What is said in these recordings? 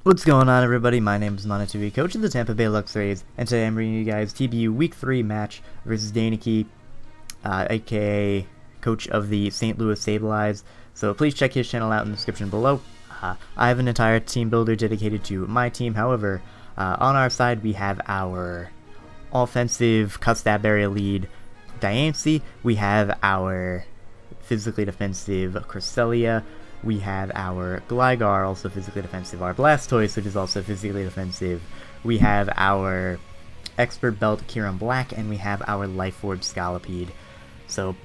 What's going on, everybody? My name is Danekii, coach of the Tampa Bay Luxrays, and today I'm bringing you guys TBU Week 3 match versus Danekii, aka coach of the St. Louis Sableyes. So please check his channel out in the description below. I have an entire team builder dedicated to my team. However, on our side we have our offensive Custab area lead Danekii. We have our physically defensive Cresselia. We have our Gligar, also physically defensive, our Blastoise, which is also physically defensive. We have our Expert Belt Kieran Black, and we have our Life Orb Scolipede. So,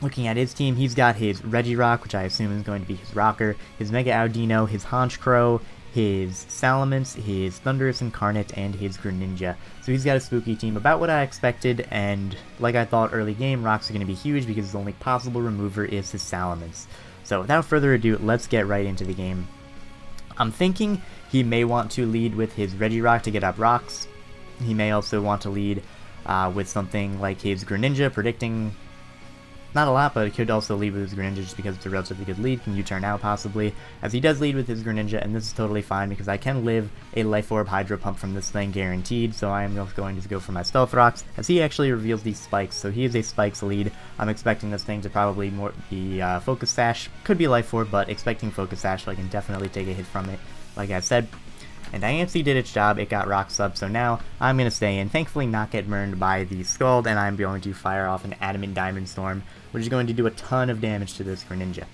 looking at his team, he's got his Regirock, which I assume is going to be his Rocker, his Mega Audino, his Honchkrow, his Salamence, his Thundurus Incarnate, and his Greninja. So he's got a spooky team, about what I expected, and like I thought early game, rocks are going to be huge because his only possible remover is his Salamence. So without further ado, let's get right into the game. I'm thinking he may want to lead with his Regirock to get up rocks. He may also want to lead with something like his Greninja, predicting not a lot, but it could also lead with his Greninja just because it's a relatively good lead. Can U-turn out possibly? As he does lead with his Greninja, and this is totally fine because I can live a Life Orb Hydro Pump from this thing guaranteed, so I am going to go for my Stealth Rocks, as he actually reveals these Spikes, so he is a Spikes lead. I'm expecting this thing to probably be Focus Sash, could be Life Orb, but expecting Focus Sash, so I can definitely take a hit from it, like I said. And Danekii did its job, it got Rock Sub, so now I'm going to stay in, thankfully not get burned by the Scald, and I'm going to fire off an Adamant Diamond Storm, which is going to do a ton of damage to this Greninja.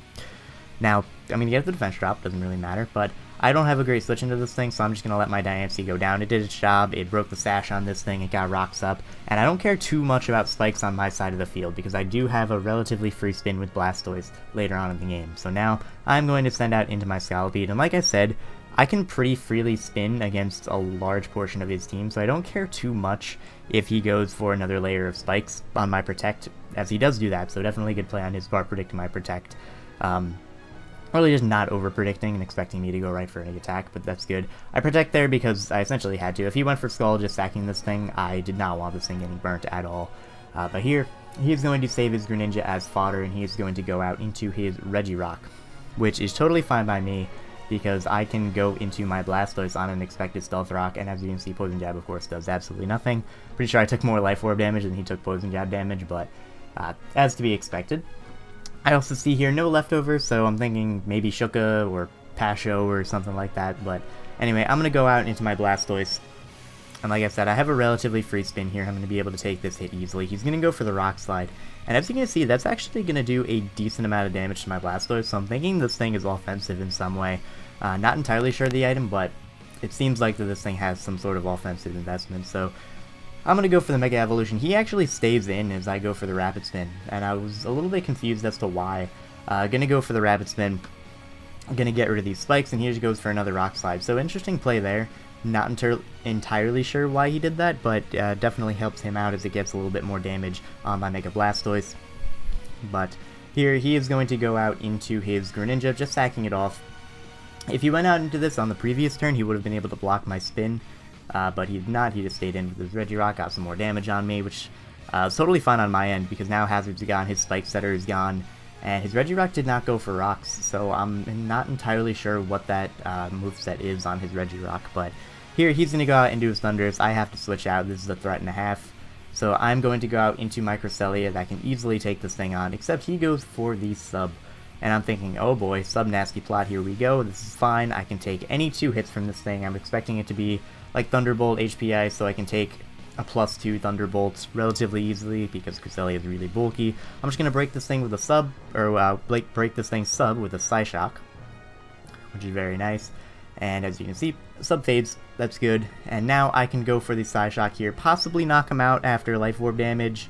Now, I'm going to get the defense drop, doesn't really matter, but I don't have a great switch into this thing, so I'm just going to let my Danekii go down. It did its job, it broke the sash on this thing, it got Rocks up, and I don't care too much about Spikes on my side of the field, because I do have a relatively free spin with Blastoise later on in the game. So now, I'm going to send out into my Scolipede, and like I said, I can pretty freely spin against a large portion of his team, so I don't care too much if he goes for another layer of Spikes on my Protect, as he does do that, so definitely a good play on his part predicting my Protect. Really just not over-predicting and expecting me to go right for an attack, but that's good. I Protect there because I essentially had to. If he went for Skull just sacking this thing, I did not want this thing getting burnt at all. But here, he is going to save his Greninja as fodder, and he is going to go out into his Regirock, which is totally fine by me, because I can go into my Blastoise on an expected Stealth Rock, and as you can see, Poison Jab, of course, does absolutely nothing. Pretty sure I took more Life Orb damage than he took Poison Jab damage, but as to be expected. I also see here no leftovers, so I'm thinking maybe Shuka or Pasho or something like that, but anyway, I'm going to go out into my Blastoise, and like I said, I have a relatively free spin here. I'm going to be able to take this hit easily. He's going to go for the Rock Slide, and as you can see, that's actually going to do a decent amount of damage to my Blastoise, so I'm thinking this thing is offensive in some way. Not entirely sure of the item, but it seems like that this thing has some sort of offensive investment, so I'm going to go for the Mega Evolution. He actually stays in as I go for the Rapid Spin, and I was a little bit confused as to why. Going to go for the Rapid Spin, I'm going to get rid of these Spikes, and he goes for another Rock Slide, so interesting play there. Not entirely sure why he did that, but definitely helps him out as it gets a little bit more damage on my Mega Blastoise. But here he is going to go out into his Greninja, just sacking it off. If he went out into this on the previous turn, he would have been able to block my spin, but he did not. He just stayed in with his Regirock, got some more damage on me, which is totally fine on my end, because now Hazard's gone, his Spike Setter is gone, and his Regirock did not go for Rocks, so I'm not entirely sure what that moveset is on his Regirock, but here he's going to go out into his Thundurus. I have to switch out. This is a threat and a half, so I'm going to go out into my Cresselia that can easily take this thing on, except he goes for the Sub. And I'm thinking, oh boy, sub-nasty plot, here we go, this is fine, I can take any 2 hits from this thing. I'm expecting it to be like Thunderbolt HPI, so I can take a +2 Thunderbolts relatively easily, because Cresselia is really bulky. I'm just going to break this thing with a sub, or break this thing sub with a Psyshock, which is very nice. And as you can see, sub fades, that's good. And now I can go for the Psyshock here, possibly knock him out after Life Orb damage,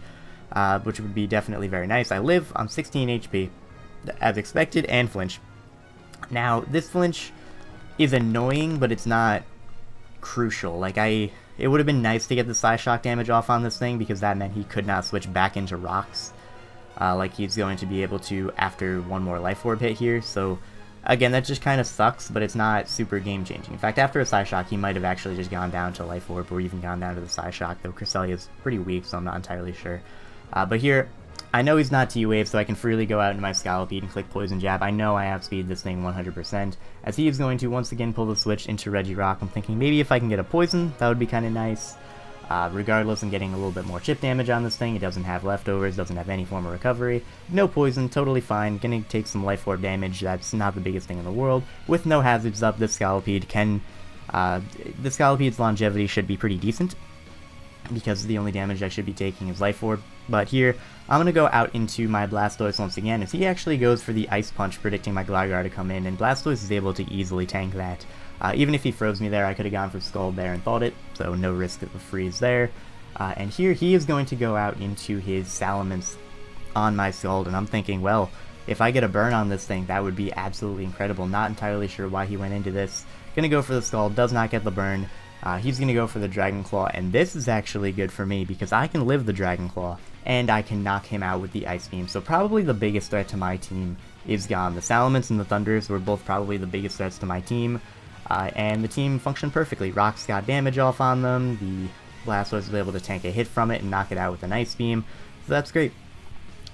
which would be definitely very nice. I live on 16 HP. As expected, and flinch. Now, this flinch is annoying, but it's not crucial. Like, it would have been nice to get the Psyshock damage off on this thing, because that meant he could not switch back into Rocks, like he's going to be able to after one more Life Orb hit here, so again, that just kind of sucks, but it's not super game-changing. In fact, after a Psyshock, he might have actually just gone down to Life Orb, or even gone down to the Psyshock, though Cresselia is pretty weak, so I'm not entirely sure. But here, I know he's not T-Wave, so I can freely go out into my Skyrander and click Poison Jab. I know I outspeed this thing 100%, as he is going to once again pull the switch into Regirock. I'm thinking maybe if I can get a Poison, that would be kind of nice. Regardless, I'm getting a little bit more chip damage on this thing. It doesn't have leftovers, doesn't have any form of recovery. No poison, totally fine. Gonna take some life orb damage, that's not the biggest thing in the world. With no hazards up, this Skyrander can... the Skyrarender's longevity should be pretty decent, because the only damage I should be taking is life orb. But here, I'm gonna go out into my Blastoise once again, as he actually goes for the Ice Punch, predicting my Gligar to come in, and Blastoise is able to easily tank that. Even if he froze me there, I could have gone for Scald there and thought it, so no risk of a freeze there. And here he is going to go out into his Salamence on my Scald, and I'm thinking, well, if I get a burn on this thing, that would be absolutely incredible. Not entirely sure why he went into this. Gonna go for the Scald, does not get the burn. He's gonna go for the Dragon Claw, and this is actually good for me because I can live the Dragon Claw, and I can knock him out with the Ice Beam. So probably the biggest threat to my team is gone. The Salamence and the Thunders were both probably the biggest threats to my team. And the team functioned perfectly. Rocks got damage off on them, the Blastoise was able to tank a hit from it and knock it out with an Ice Beam, so that's great.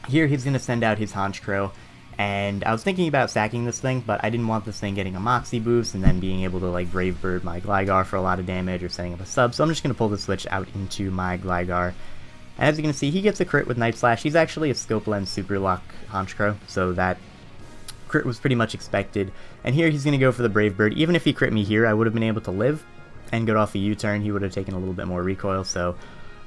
Here he's going to send out his Honchkrow, and I was thinking about sacking this thing, but I didn't want this thing getting a Moxie boost and then being able to like Brave Bird my Gligar for a lot of damage or setting up a sub, so I'm just going to pull the switch out into my Gligar. And as you can see, he gets a crit with Night Slash. He's actually a Scope Lens Super Lock Honchkrow, so that crit was pretty much expected. And here he's going to go for the Brave Bird. Even if he crit me here, I would have been able to live and get off a U-turn. He would have taken a little bit more recoil, so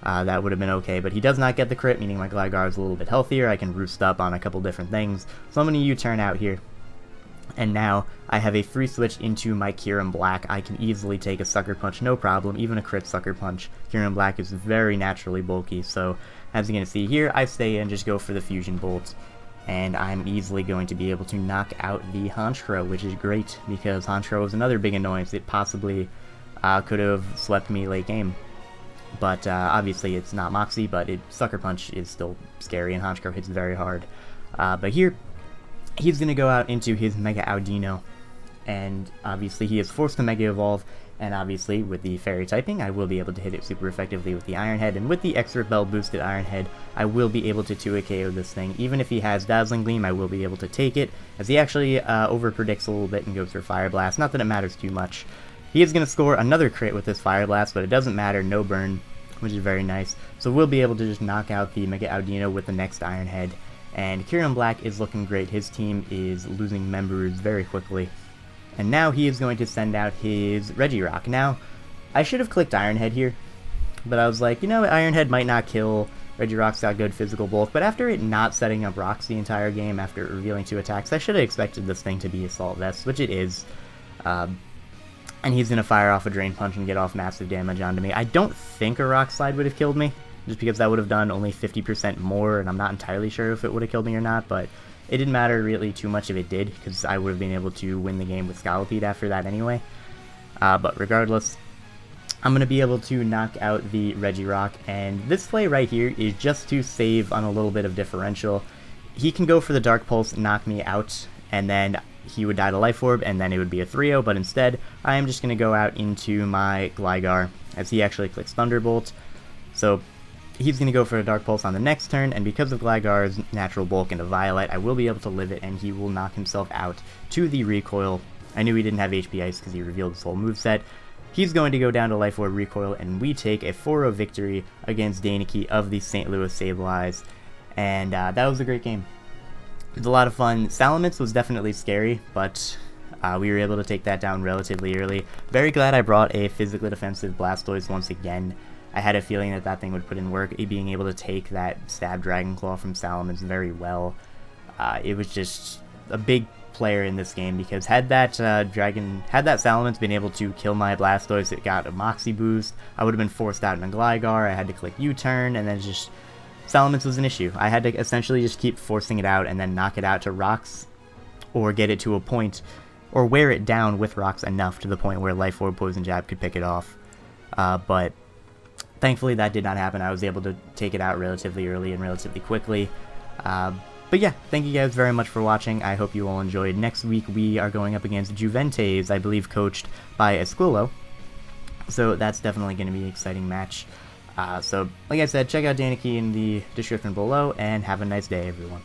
that would have been okay. But he does not get the crit, meaning my Gligar is a little bit healthier. I can roost up on a couple different things. So I'm going to U-turn out here. And now I have a free switch into my Kyurem Black. I can easily take a Sucker Punch, no problem, even a crit Sucker Punch. Kyurem Black is very naturally bulky, so as you're going to see here, I stay and just go for the Fusion Bolt. And I'm easily going to be able to knock out the Honchkrow, which is great, because Honchkrow was another big annoyance. It possibly could have swept me late game. But obviously it's not Moxie, but Sucker Punch is still scary, and Honchkrow hits very hard. But here, he's going to go out into his Mega Audino, and obviously he is forced to Mega Evolve, and obviously with the Fairy typing, I will be able to hit it super effectively with the Iron Head, and with the Extra Bell boosted Iron Head, I will be able to 2-hit KO this thing. Even if he has Dazzling Gleam, I will be able to take it, as he actually over-predicts a little bit and goes for Fire Blast. Not that it matters too much. He is going to score another crit with this Fire Blast, but it doesn't matter, no burn, which is very nice. So we'll be able to just knock out the Mega Audino with the next Iron Head. And Kyurem Black is looking great. His team is losing members very quickly. And now he is going to send out his Regirock. Now, I should have clicked Iron Head here, but I was like, you know, Iron Head might not kill. Regirock's got good physical bulk, but after it not setting up rocks the entire game, after revealing 2 attacks, I should have expected this thing to be Assault Vest, which it is. And he's going to fire off a Drain Punch and get off massive damage onto me. I don't think a Rock Slide would have killed me, just because that would have done only 50% more, and I'm not entirely sure if it would have killed me or not, but it didn't matter really too much if it did, because I would have been able to win the game with Scolipede after that anyway. But regardless, I'm going to be able to knock out the Regirock, and this play right here is just to save on a little bit of differential. He can go for the Dark Pulse, knock me out, and then he would die to Life Orb, and then it would be a 3-0, but instead, I am just going to go out into my Gligar, as he actually clicks Thunderbolt. So he's going to go for a Dark Pulse on the next turn, and because of Gligar's natural bulk into Violet, I will be able to live it, and he will knock himself out to the Recoil. I knew he didn't have HP Ice because he revealed his whole moveset. He's going to go down to Life Orb Recoil, and we take a 4-0 victory against Danekii of the St. Louis Sableyes, and that was a great game. It was a lot of fun. Salamence was definitely scary, but we were able to take that down relatively early. Very glad I brought a physically defensive Blastoise once again. I had a feeling that that thing would put in work, being able to take that Stab Dragon Claw from Salamence very well. It was just a big player in this game, because had that Salamence been able to kill my Blastoise, it got a Moxie boost, I would have been forced out in a Gligar. I had to click U-turn, and then just Salamence was an issue. I had to essentially just keep forcing it out and then knock it out to rocks, or get it to a point, or wear it down with rocks enough to the point where Life Orb Poison Jab could pick it off. But thankfully that did not happen. I was able to take it out relatively early and relatively quickly. But yeah, thank you guys very much for watching. I hope you all enjoyed. Next week we are going up against Juventus, I believe coached by Esquilo. So that's definitely going to be an exciting match. So, like I said, check out Danekii in the description below, and have a nice day, everyone.